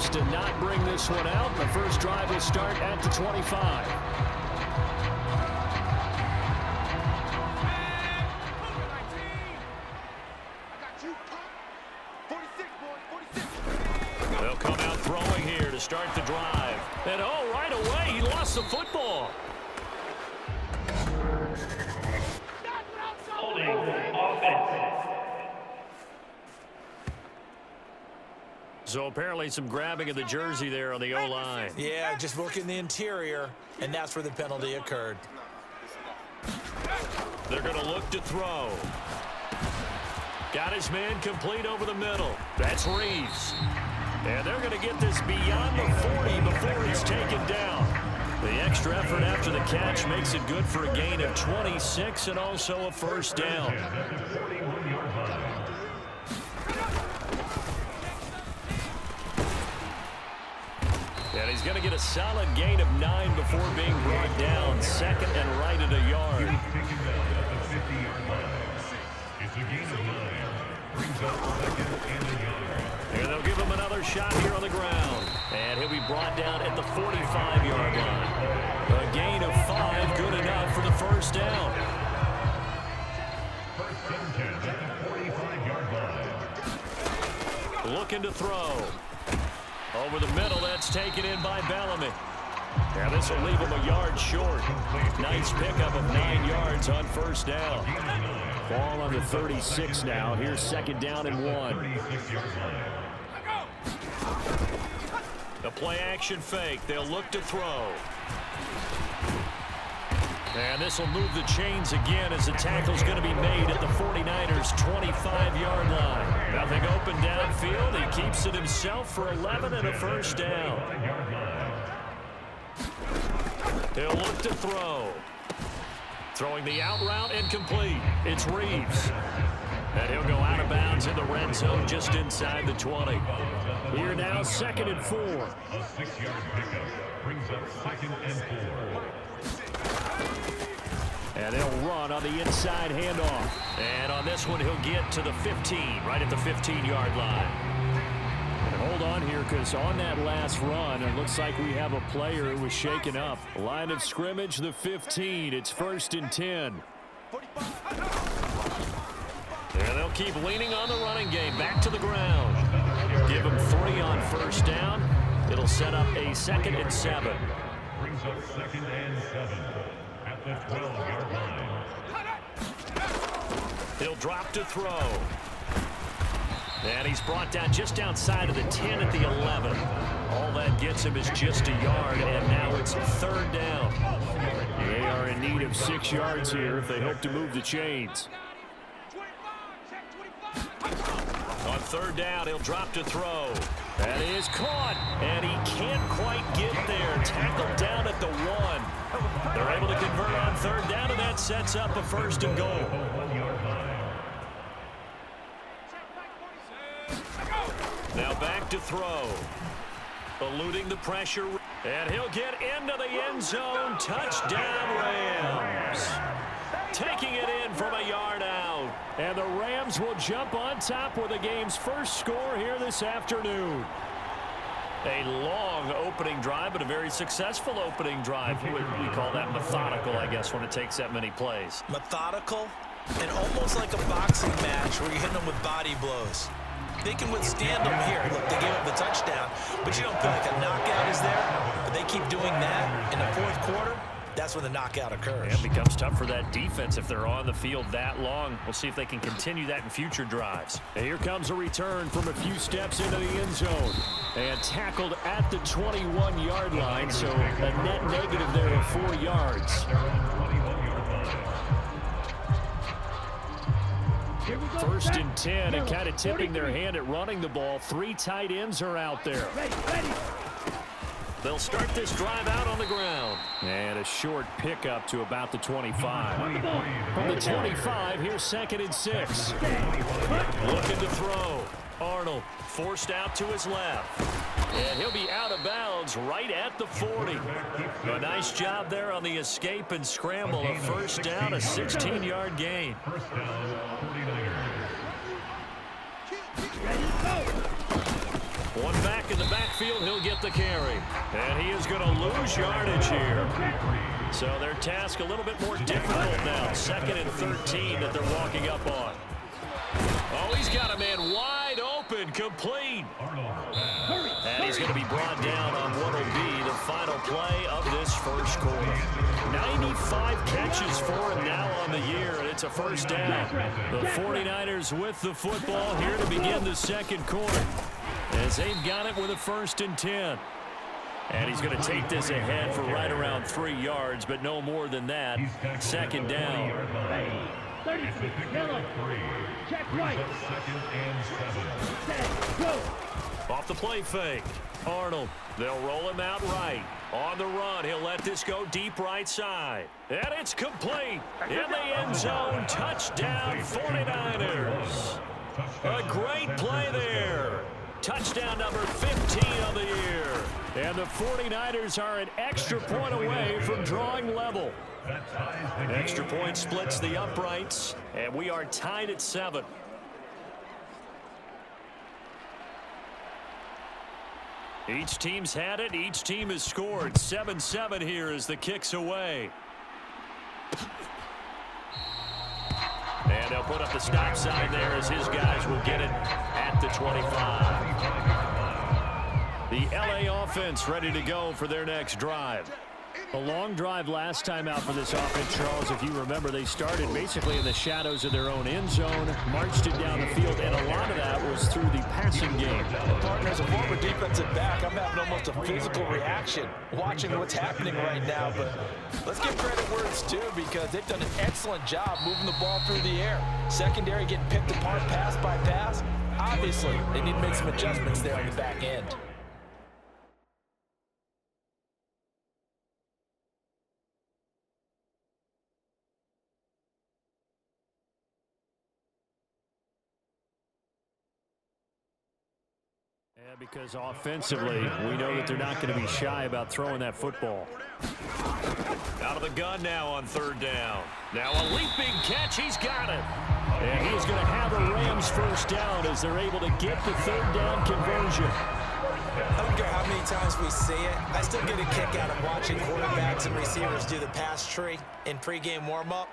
attempts to not bring this one out. The first drive will start at the 25. They'll come out throwing here to start the drive. And oh, right away, he lost the football. Holding offense. So apparently some grabbing of the jersey there on the O-line. Yeah, just working the interior, and that's where the penalty occurred. They're going to look to throw. Got his man complete over the middle. That's Reeves. And they're going to get this beyond the 40 before he's taken down. The extra effort after the catch makes it good for a gain of 26 and also a first down. And he's going to get a solid gain of 9 before being brought down. Second and right at a yard. It's a gain of 9. Brings up second and a yard. And they'll give him another shot here on the ground. And he'll be brought down at the 45-yard line. A gain of 5, good enough for the first down. First and 10 at the 45-yard line. Looking to throw. Over the middle, that's taken in by Bellamy. Now this will leave him a yard short. Nice pickup of 9 yards on first down. Ball on the 36 now. Here's second down and 1. The play action fake. They'll look to throw. And this will move the chains again as the tackle's going to be made at the 49ers' 25-yard line. Nothing open downfield. He keeps it himself for 11 and a first down. He'll look to throw. Throwing the out route incomplete. It's Reeves. And he'll go out of bounds in the red zone just inside the 20. Here now, second and 4. A 6-yard pickup brings up second and 4. And they'll run on the inside handoff. And on this one, he'll get to the 15, right at the 15-yard line. And hold on here, because on that last run, it looks like we have a player who was shaken up. Line of scrimmage, the 15. It's first and 10. And they'll keep leaning on the running game. Back to the ground. Give them 3 on first down. It'll set up a second and 7. Brings up second and 7 at the 12-yard line. He'll drop to throw. And he's brought down just outside of the 10 at the 11. All that gets him is just a yard, and now it's third down. They are in need of 6 yards here if they hope to move the chains. On third down, he'll drop to throw. That is caught, and he can't quite get there. Tackled down at the 1. They're able to convert on third down, and that sets up a first and goal. Now back to throw. Eluding the pressure. And he'll get into the end zone. Touchdown, Rams. Taking it in from a yard out. And the Rams will jump on top with the game's first score here this afternoon. A long opening drive, but a very successful opening drive. We call that methodical, I guess, when it takes that many plays. Methodical and almost like a boxing match where you're hitting them with body blows. They can withstand them here. Look, they gave up the touchdown, but you don't feel like a knockout is there. But they keep doing that in the fourth quarter. That's when the knockout occurs. It becomes tough for that defense if they're on the field that long. We'll see if they can continue that in future drives. And here comes a return from a few steps into the end zone. And tackled at the 21-yard line, so a net negative there of 4 yards. First and 10, and kind of tipping their hand at running the ball. 3 tight ends are out there. They'll start this drive out on the ground. And a short pickup to about the 25. From the 25, here's second and 6. Looking to throw. Arnold forced out to his left. And he'll be out of bounds right at the 40. A nice job there on the escape and scramble. A first down, a 16-yard gain. First down, 49ers. One back in the backfield, he'll get the carry. And he is going to lose yardage here. So their task a little bit more difficult now. 2nd and 13 that they're walking up on. Oh, he's got a man wide open, complete. And he's going to be brought down on what will be the final play of this first quarter. 95 catches for him now on the year, and it's a first down. The 49ers with the football here to begin the second quarter, as they've got it with a 1st and 10. And he's going to take this ahead for right around 3 yards, but no more than that. 2nd down. 36, Miller. Check right. 2nd and 7. Set, go. Off the play fake. Arnold. They'll roll him out right. On the run, he'll let this go deep right side. And it's complete. In the end zone. Touchdown, 49ers. A great play there. Touchdown number 15 of the year. And the 49ers are an extra point away from drawing level. Extra point splits the uprights, and we are tied at 7. Each team's had it. Each team has scored. 7-7 here as the kick's away. And they'll put up the stop sign there as his guys will get it at the 25. The LA offense ready to go for their next drive. A long drive last time out for this offense, Charles. If you remember, they started basically in the shadows of their own end zone, marched it down the field, and a lot of that was through the passing game. Partner, as a former defensive back, I'm having almost a physical reaction watching what's happening right now. But let's give credit where it's due, because they've done an excellent job moving the ball through the air. Secondary getting picked apart pass by pass. Obviously, they need to make some adjustments there on the back end. Yeah, because offensively, we know that they're not going to be shy about throwing that football. Out of the gun now on 3rd down. Now a leaping catch. He's got it. And he's going to have a Rams first down as they're able to get the 3rd down conversion. I don't care how many times we see it. I still get a kick out of watching quarterbacks and receivers do the pass tree in pregame warm-up.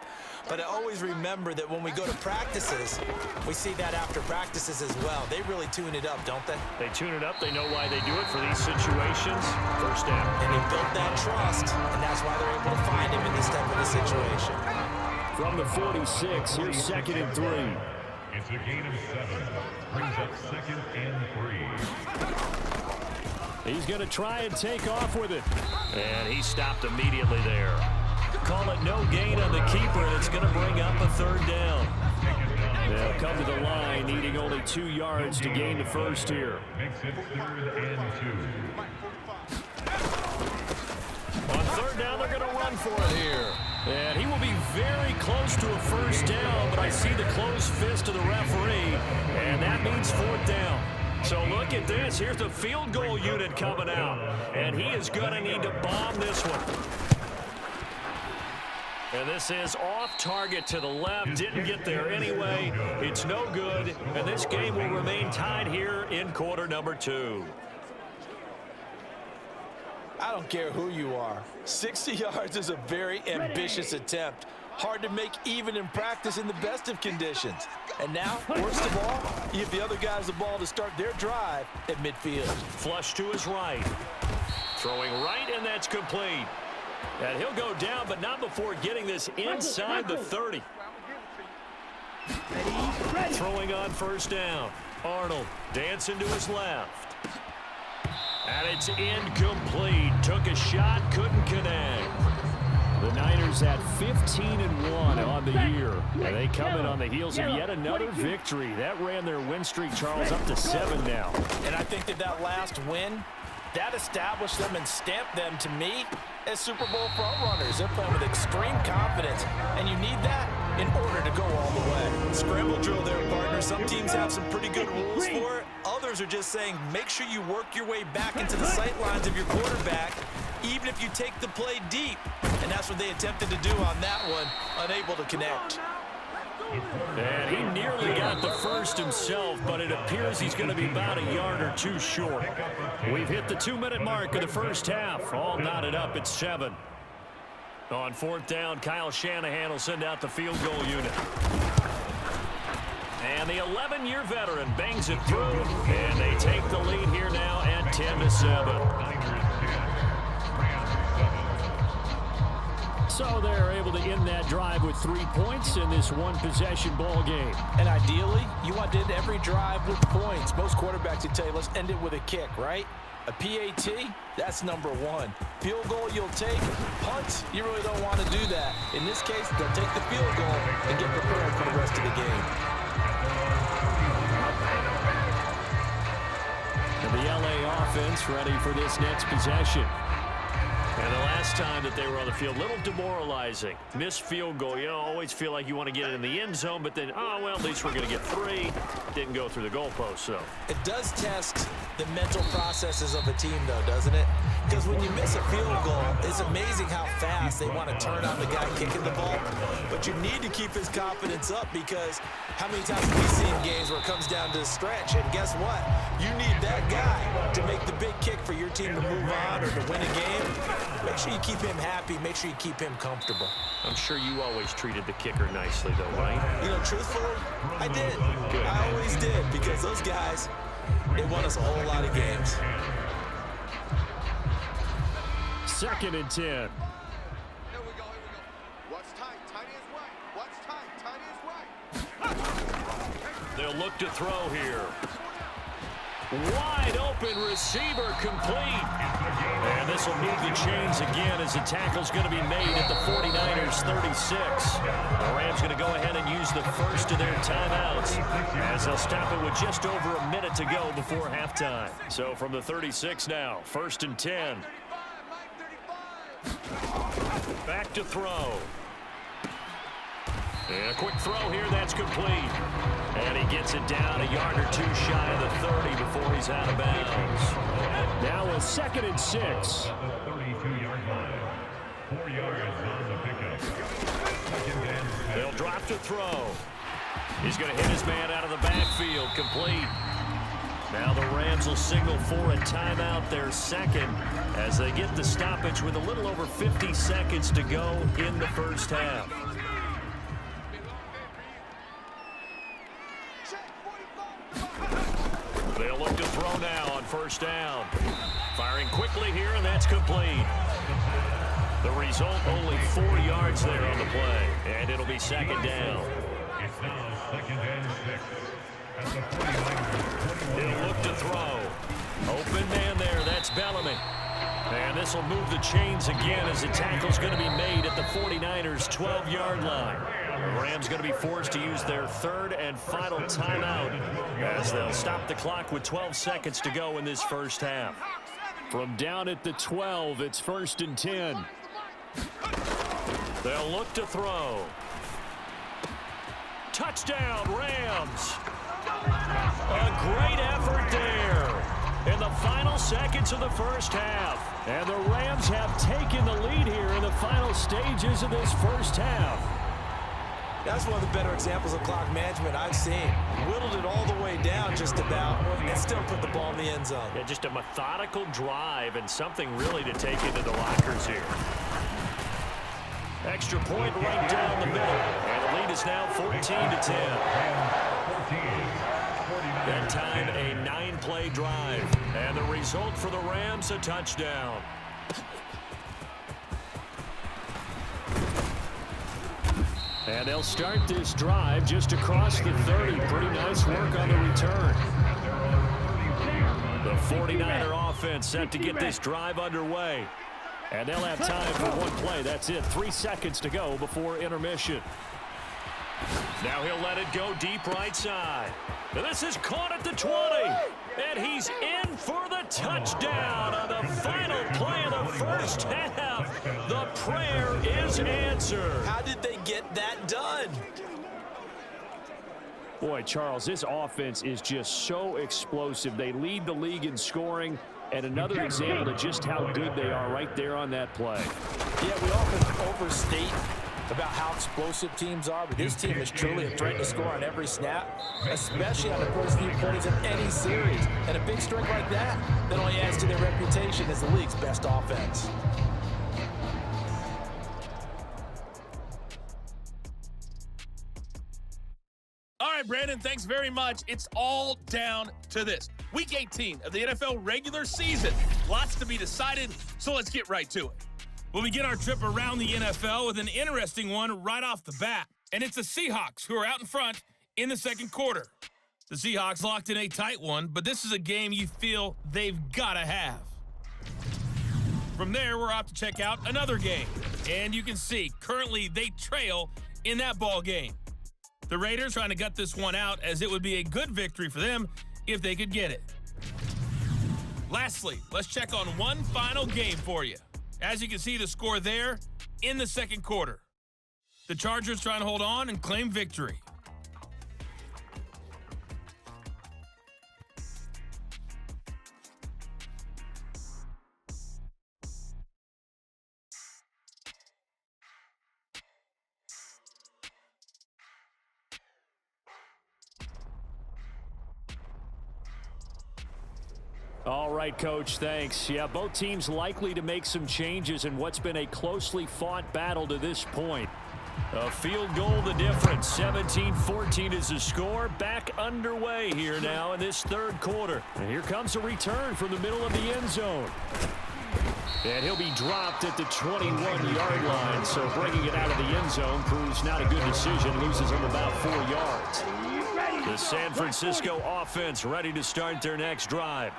But I always remember that when we go to practices, we see that after practices as well. They really tune it up, don't they? They tune it up. They know why they do it for these situations. First down. And they built that trust, and that's why they're able to find him in this type of a situation. From the 46, here's 2nd and 3. It's a gain of 7. Brings up 2nd and 3. He's going to try and take off with it. And he stopped immediately there. Call it no gain on the keeper, and it's going to bring up a 3rd down. They'll come to the line, needing only 2 yards to gain the first here. Makes it 3rd and 2. On 3rd down, they're going to run for it here. And he will be very close to a first down, but I see the closed fist of the referee, and that means 4th down. So look at this. Here's the field goal unit coming out, and he is going to need to bomb this one. And this is off target to the left. Didn't get there anyway. It's no good. And this game will remain tied here in quarter number 2. I don't care who you are. 60 yards is a very ambitious attempt. Hard to make even in practice in the best of conditions. And now, worst of all, you give the other guys the ball to start their drive at midfield. Flush to his right. Throwing right, and that's complete. And he'll go down, but not before getting this inside the 30. Throwing on 1st down. Arnold dancing to his left. And it's incomplete. Took a shot, couldn't connect. The Niners at 15-1 on the year. And they come in on the heels of yet another victory. That ran their win streak, Charles, up to 7 now. And I think that last win, that established them and stamped them, to me, as Super Bowl frontrunners. They're playing with extreme confidence, and you need that in order to go all the way. Scramble drill there, partner. Some teams have some pretty good rules for it. Others are just saying, make sure you work your way back into the sight lines of your quarterback, even if you take the play deep. And that's what they attempted to do on that one, unable to connect. And he nearly got the first himself, but it appears he's going to be about a yard or two short. We've hit the 2-minute mark of the first half. All knotted up at 7. On 4th down, Kyle Shanahan will send out the field goal unit. And the 11-year veteran bangs it through, and they take the lead here now at 10-7. So they're able to end that drive with 3 points in this one-possession ball game. And ideally, you want to end every drive with points. Most quarterbacks would tell you, let's end it with a kick, right? A PAT, that's number 1. Field goal you'll take. Punts, you really don't want to do that. In this case, they'll take the field goal and get prepared for the rest of the game. And the LA offense ready for this next possession. And the last time that they were on the field, a little demoralizing. Missed field goal. You always feel like you want to get it in the end zone, but then, oh, well, at least we're going to get 3. Didn't go through the goalpost, so. It does test the mental processes of a team, though, doesn't it? Because when you miss a field goal, it's amazing how fast they want to turn on the guy kicking the ball. But you need to keep his confidence up, because how many times have we seen games where it comes down to a stretch? And guess what? You need that guy to make the big kick for your team to move on or to win a game. Make sure you keep him happy. Make sure you keep him comfortable. I'm sure you always treated the kicker nicely, though, right? You know, truthfully, I did. Good. I always did, because those guys, they won us a whole lot of games. 2nd and 10. Here we go. What's tight? Tight is right. What's tight? Tight is right. They'll look to throw here. Wide open receiver complete. And this will move the chains again as the tackle's going to be made at the 49ers 36. The Rams going to go ahead and use the first of their timeouts as they'll stop it with just over a minute to go before halftime. So from the 36 now, 1st and 10. Back to throw. And a quick throw here, that's complete. And he gets it down a yard or two shy of the 30 before he's out of bounds. Now a 2nd and 6. At the 32-yard line. 4 yards on the pickup. 2nd and 6. They'll drop to throw. He's going to hit his man out of the backfield, complete. Now the Rams will signal for a timeout, their second, as they get the stoppage with a little over 50 seconds to go in the first half. They'll look to throw now on 1st down. Firing quickly here, and that's complete. The result, only 4 yards there on the play, and it'll be 2nd down. It's now 2nd and 6. At the 49ers. He'll look to throw. Open man there, that's Bellamy. And this will move the chains again as the tackle's going to be made at the 49ers' 12-yard line. The Rams going to be forced to use their 3rd and final timeout as they'll stop the clock with 12 seconds to go in this first half. From down at the 12, it's 1st and 10. They'll look to throw. Touchdown, Rams. A great effort there in the final seconds of the first half. And the Rams have taken the lead here in the final stages of this first half. That's one of the better examples of clock management I've seen. Whittled it all the way down just about and still put the ball in the end zone. Yeah, just a methodical drive and something really to take into the lockers here. Extra point right down the middle. And the lead is now 14-10. That time, a 9-play drive. And the result for the Rams, a touchdown. And they'll start this drive just across the 30. Pretty nice work on the return. The 49er offense set to get this drive underway. And they'll have time for one play. That's it. 3 seconds to go before intermission. Now he'll let it go deep right side. Now this is caught at the 20. And he's in for the touchdown on the final play of the first half. The prayer is answered. How did they get that done? Boy, Charles, this offense is just so explosive. They lead the league in scoring. And another example of just how good they are right there on that play. Yeah, we often overstate about how explosive teams are, but this team is truly a threat to score on every snap, especially on the first few plays of any series. And a big strike like that only adds to their reputation as the league's best offense. All right, Brandon, thanks very much. It's all down to this. Week 18 of the NFL regular season. Lots to be decided, so let's get right to it. We'll begin our trip around the NFL with an interesting one right off the bat. And it's the Seahawks who are out in front in the second quarter. The Seahawks locked in a tight one, but this is a game you feel they've got to have. From there, we're off to check out another game. And you can see, currently they trail in that ball game. The Raiders trying to gut this one out, as it would be a good victory for them if they could get it. Lastly, let's check on one final game for you. As you can see, the score there in the second quarter. The Chargers trying to hold on and claim victory. All right, Coach, thanks. Yeah, both teams likely to make some changes in what's been a closely fought battle to this point. A field goal the difference. 17-14 is the score. Back underway here now in this third quarter. And here comes a return from the middle of the end zone. And he'll be dropped at the 21-yard line. So bringing it out of the end zone proves not a good decision. Loses him about 4 yards. The San Francisco offense ready to start their next drive.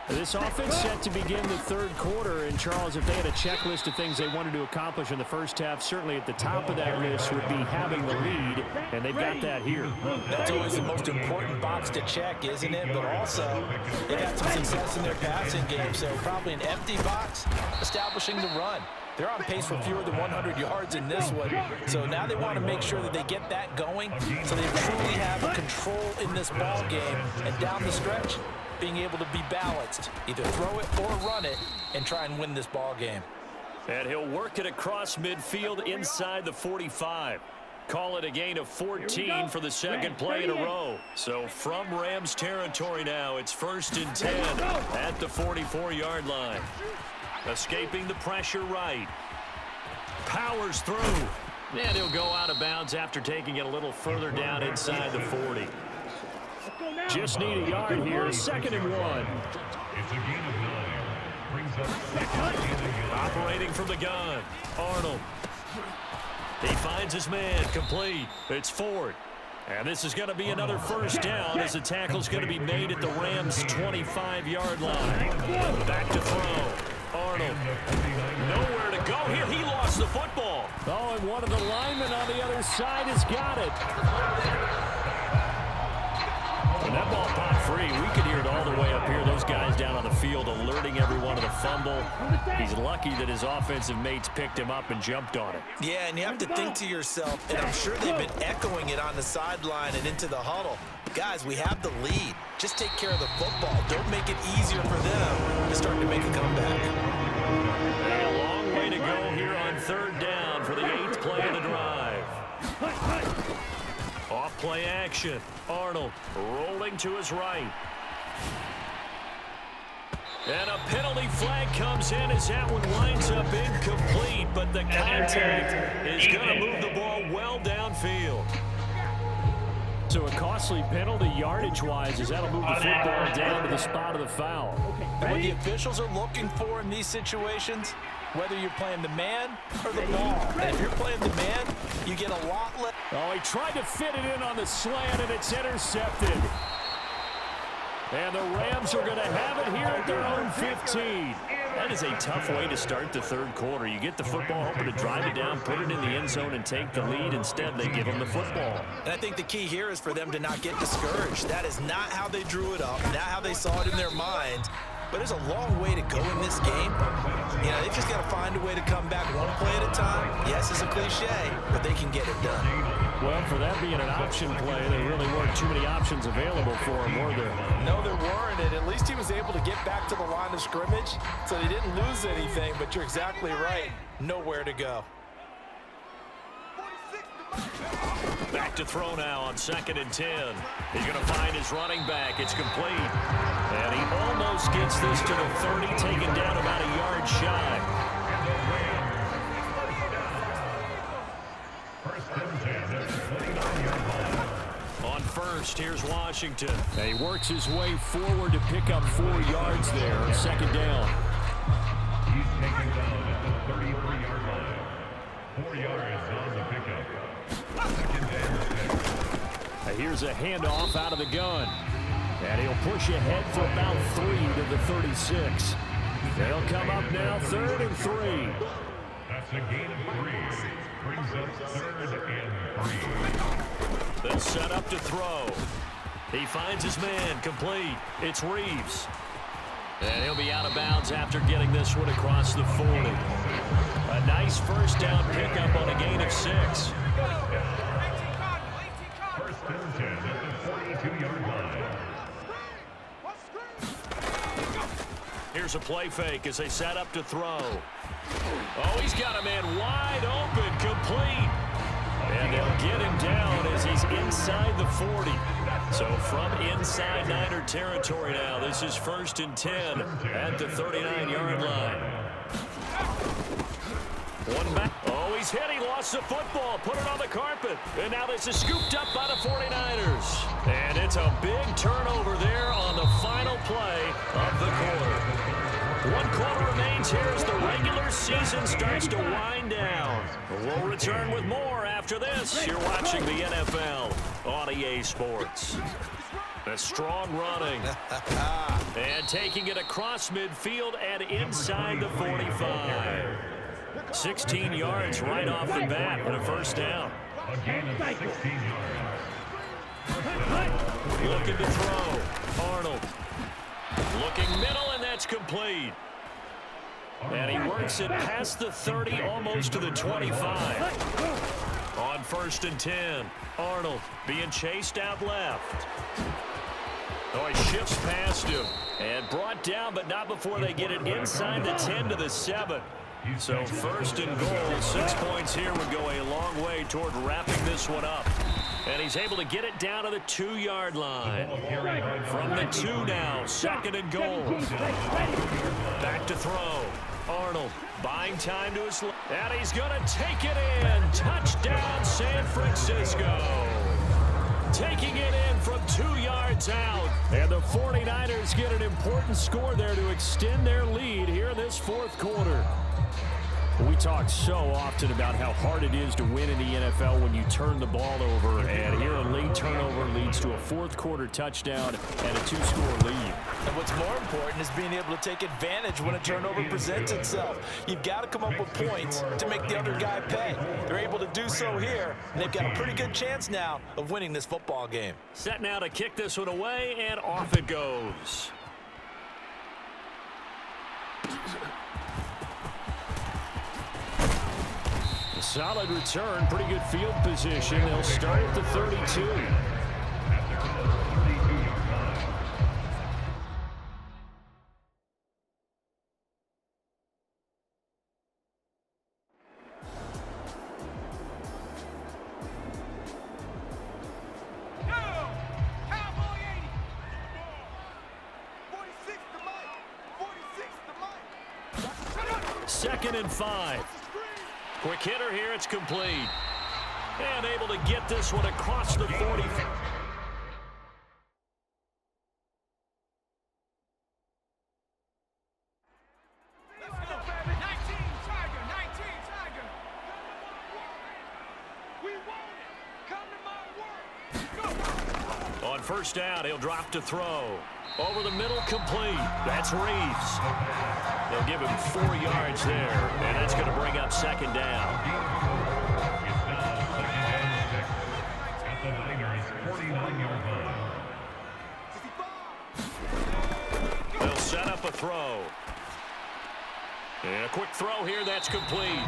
This offense set to begin the third quarter, and Charles, if they had a checklist of things they wanted to accomplish in the first half, certainly at the top of that list would be having the lead, and they've got that here. That's always the most important box to check, isn't it? But also, they got some success in their passing game, so probably an empty box establishing the run. They're on pace for fewer than 100 yards in this one, so now they want to make sure that they get that going so they truly have control in this ball game, and down the stretch, being able to be balanced, either throw it or run it, and try and win this ball game. And he'll work it across midfield inside the 45. Call it a gain of 14 for the second play in a row. So from Rams territory now, it's 1st and 10 at the 44-yard line. Escaping the pressure right. Powers through. And he'll go out of bounds after taking it a little further down inside the 40. Just need a yard here. 2nd and 1. It's a gain of 9. Brings up 2nd. Operating from the gun. Arnold. He finds his man. Complete. It's Ford. And this is going to be another first down as the tackle's going to be made at the Rams' 25-yard line. Back to throw. Arnold. Nowhere to go here. He lost the football. Oh, and one of the linemen on the other side has got it. And that ball popped free. We could hear it all the way up here. Those guys down on the field alerting everyone of the fumble. He's lucky that his offensive mates picked him up and jumped on it. Yeah, and you have to think to yourself, and I'm sure they've been echoing it on the sideline and into the huddle. Guys, we have the lead. Just take care of the football. Don't make it easier for them to start to make a comeback. A long way to go here on 3rd down for the 8th play of the drive. Off play action. Arnold rolling to his right. And a penalty flag comes in as that one winds up incomplete, but the contact is going to move the ball well downfield. So a costly penalty yardage-wise as that'll move the football down to the spot of the foul. And what the officials are looking for in these situations, whether you're playing the man or the ball. And if you're playing the man, you get a lot less. Oh, he tried to fit it in on the slant, and it's intercepted. And the Rams are going to have it here at their own 15. That is a tough way to start the third quarter. You get the football, hoping to drive it down, put it in the end zone, and take the lead. Instead, they give them the football. And I think the key here is for them to not get discouraged. That is not how they drew it up, not how they saw it in their minds. But there's a long way to go in this game. You know, they've just got to find a way to come back one play at a time. Yes, it's a cliche, but they can get it done. Well, for that being an option play, there really weren't too many options available for him, were there? No, there weren't, and at least he was able to get back to the line of scrimmage, so he didn't lose anything, but you're exactly right. Nowhere to go. Back to throw now on 2nd and 10. He's going to find his running back. It's complete. And he almost gets this to the 30, taken down about a yard shy. On first, here's Washington. And he works his way forward to pick up 4 yards there on 2nd down. He's taken down at the 33-yard line. 4 yards on the pickup. 2nd and 6. Now here's a handoff out of the gun. And he'll push ahead for about 3 to the 36. They'll come up now 3rd and 3. That's a gain of 3. Brings up 3rd and 3. They'll set up to throw. He finds his man, complete. It's Reeves. And he'll be out of bounds after getting this one across the 40. A nice first down pickup on a gain of 6. 1st and 10 at the 42-yard line. Here's a play fake as they set up to throw. Oh, he's got a man wide open, complete. And they'll get him down as he's inside the 40. So from inside Niner territory now, this is 1st and 10 at the 39-yard line. One back. Oh, he's hit. He lost the football. Put it on the carpet. And now this is scooped up by the 49ers. And it's a big turnover there on the final play of the quarter. 1 quarter remains here as the regular season starts to wind down. We'll return with more after this. You're watching the NFL on EA Sports. A strong running. And taking it across midfield and inside the 45. 16 yards right off the bat and a first down. A gain of 16 yards. Looking to throw. Arnold. Looking middle, and that's complete. And he works it past the 30, almost to the 25. On 1st and 10, Arnold being chased out left. Oh, he shifts past him and brought down, but not before they get it inside the 10 to the 7. So 1st and goal, 6 points here would go a long way toward wrapping this one up. And he's able to get it down to the 2-yard line. From the 2 now, 2nd and goal. Back to throw. Arnold buying time to his left. And he's going to take it in. Touchdown, San Francisco. Taking it in from 2 yards out. And the 49ers get an important score there to extend their lead here in this 4th quarter. We talk so often about how hard it is to win in the NFL when you turn the ball over, and here a late turnover leads to a 4th quarter touchdown and a 2-score lead. And what's more important is being able to take advantage when a turnover presents itself. You've got to come up with points to make the other guy pay. They're able to do so here, and they've got a pretty good chance now of winning this football game. Set now to kick this one away, and off it goes. Solid return, pretty good field position. They'll start at the 32. Second and 5. Quick hitter here, it's complete. And able to get this one across the 40. On 1st down, he'll drop to throw. Over the middle, complete. That's Reeves. They'll give him 4 yards there, and that's going to bring up 2nd down. It's now 2nd and 6 at the Niners' 49-yard line. They'll set up a throw. And a quick throw here, that's complete.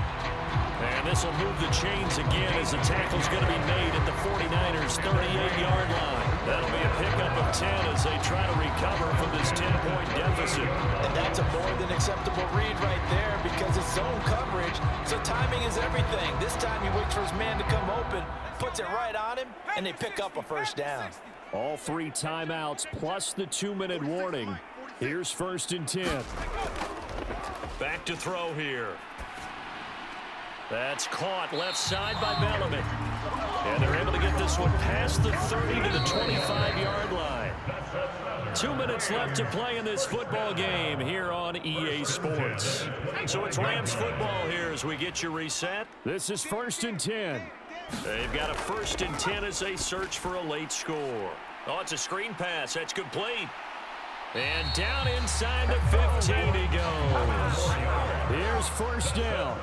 And this will move the chains again as the tackle's going to be made at the 49ers' 38-yard line. That'll be a pickup of 10 as they try to recover from this 10-point deficit. And that's a more than acceptable read right there because it's zone coverage, so timing is everything. This time he waits for his man to come open, puts it right on him, and they pick up a first down. All 3 timeouts plus the 2-minute warning. Here's 1st and 10. Back to throw here. That's caught left side by Bellamy. And they're able to get this one past the 30 to the 25-yard line. 2 minutes left to play in this football game here on EA Sports. So it's Rams football here as we get you reset. This is 1st and 10. They've got a 1st and 10 as they search for a late score. Oh, it's a screen pass. That's complete. And down inside the 15 he goes. Here's 1st down.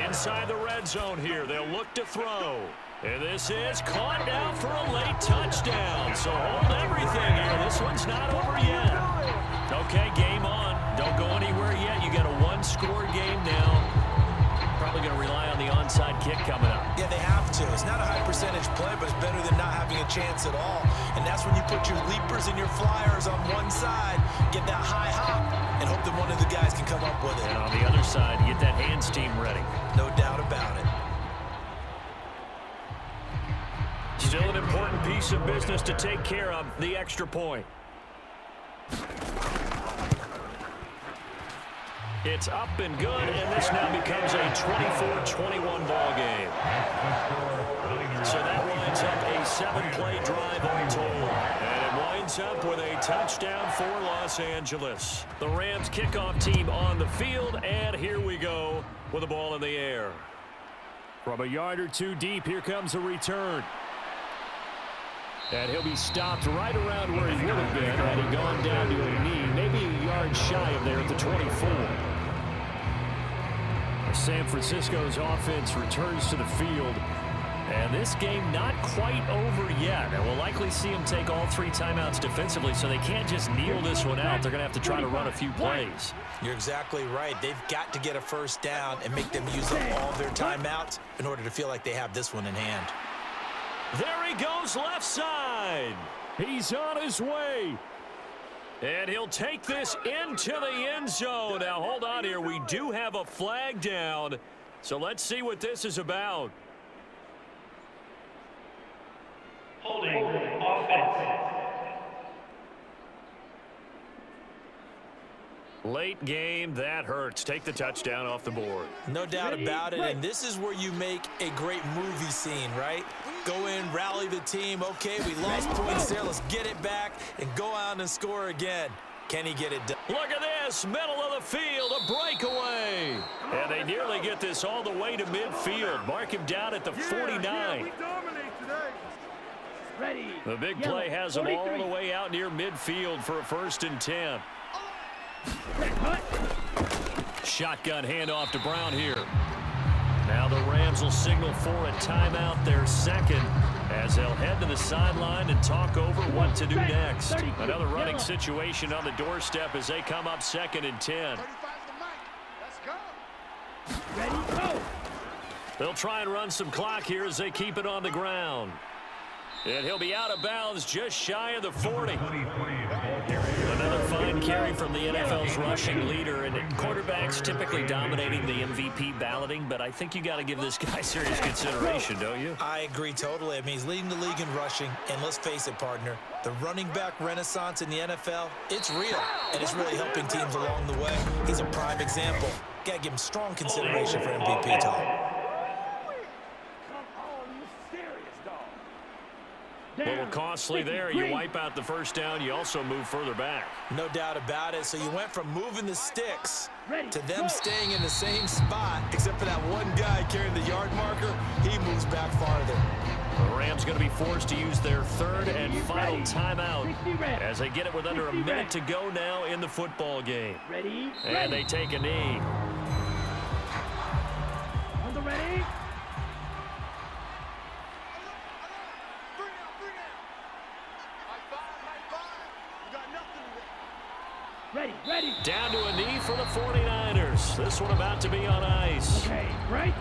Inside the red zone here, they'll look to throw. And this is caught down for a late touchdown. So hold everything here. This one's not over yet. Okay, game on. Don't go anywhere yet. You got a 1-score game now. Probably going to rely on the onside kick coming up. Yeah, they have to. It's not a high percentage play, but it's better than not having a chance at all. And that's when you put your leapers and your flyers on one side, get that high hop, and hope that one of the guys can come up with it. And on the other side, get that hands team ready. No doubt about it. Still an important piece of business to take care of, the extra point. It's up and good, and this now becomes a 24-21 ball game. So that winds up a 7-play drive all told. And it winds up with a touchdown for Los Angeles. The Rams kickoff team on the field, and here we go with the ball in the air. From a yard or 2 deep, here comes a return. And he'll be stopped right around where he would have been had he gone down to a knee, maybe a yard shy of there at the 24. San Francisco's offense returns to the field. And this game not quite over yet. And we'll likely see them take all 3 timeouts defensively, so they can't just kneel this one out. They're going to have to try to run a few plays. You're exactly right. They've got to get a first down and make them use up all their timeouts in order to feel like they have this one in hand. There he goes left side. He's on his way. And he'll take this into the end zone. Now, hold on here. We do have a flag down. So let's see what this is about. Holding offense. Late game, that hurts. Take the touchdown off the board. No doubt about it, and this is where you make a great movie scene, right? Go in, rally the team. Okay, we lost points there. Let's get it back and go out and score again. Can he get it done? Look at this, middle of the field, a breakaway. And they nearly get this all the way to midfield. Mark him down at the 49. The big play has them all the way out near midfield for a 1st and 10. Shotgun handoff to Brown here. Now the Rams will signal for a timeout, their second, as they'll head to the sideline and talk over what to do next. Another running situation on the doorstep as they come up 2nd and 10. They'll try and run some clock here as they keep it on the ground. And he'll be out of bounds just shy of the 40. Another fine carry from the NFL's rushing leader, and quarterbacks typically dominating the MVP balloting, but I think you got to give this guy serious consideration, don't you? I agree totally. I mean, he's leading the league in rushing, and let's face it, partner, the running back renaissance in the NFL, it's real, and it's really helping teams along the way. He's a prime example. Got to give him strong consideration for MVP talk. A little costly there. You wipe out the first down. You also move further back. No doubt about it. So you went from moving the sticks to them staying in the same spot, except for that one guy carrying the yard marker. He moves back farther. The Rams going to be forced to use their 3rd and final timeout as they get it with under a minute to go now in the football game. And they take a knee. On the ready. Ready, Ready. Down to a knee for the 49ers. This one about to be on ice. Okay, right.